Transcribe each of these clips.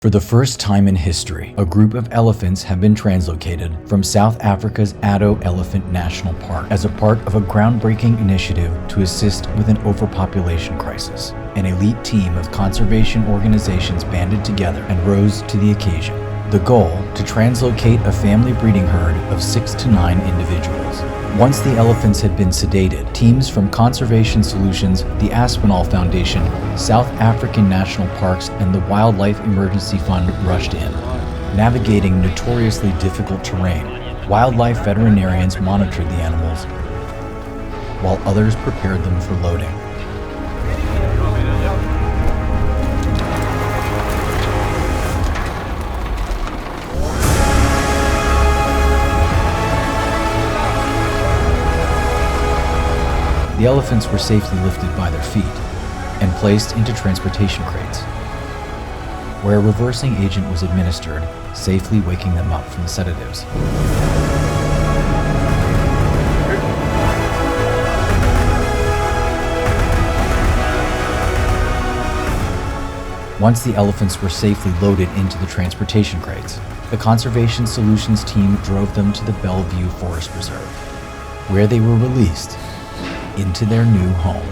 For the first time in history, a group of elephants have been translocated from South Africa's Addo Elephant National Park as a part of a groundbreaking initiative to assist with an overpopulation crisis. An elite team of conservation organizations banded together and rose to the occasion. The goal: to translocate a family breeding herd of 6 to 9 individuals. Once the elephants had been sedated, teams from Conservation Solutions, the Aspinall Foundation, South African National Parks, and the Wildlife Emergency Fund rushed in. Navigating notoriously difficult terrain, wildlife veterinarians monitored the animals, while others prepared them for loading. The elephants were safely lifted by their feet and placed into transportation crates, where a reversing agent was administered, safely waking them up from the sedatives. Once the elephants were safely loaded into the transportation crates, the Conservation Solutions team drove them to the Bellevue Forest Reserve, where they were released into their new home.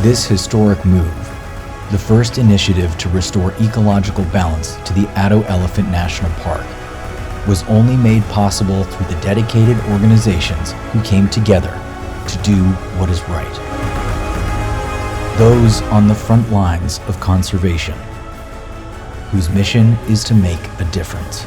This historic move, the first initiative to restore ecological balance to the Addo Elephant National Park, was only made possible through the dedicated organizations who came together to do what is right. Those on the front lines of conservation, whose mission is to make a difference.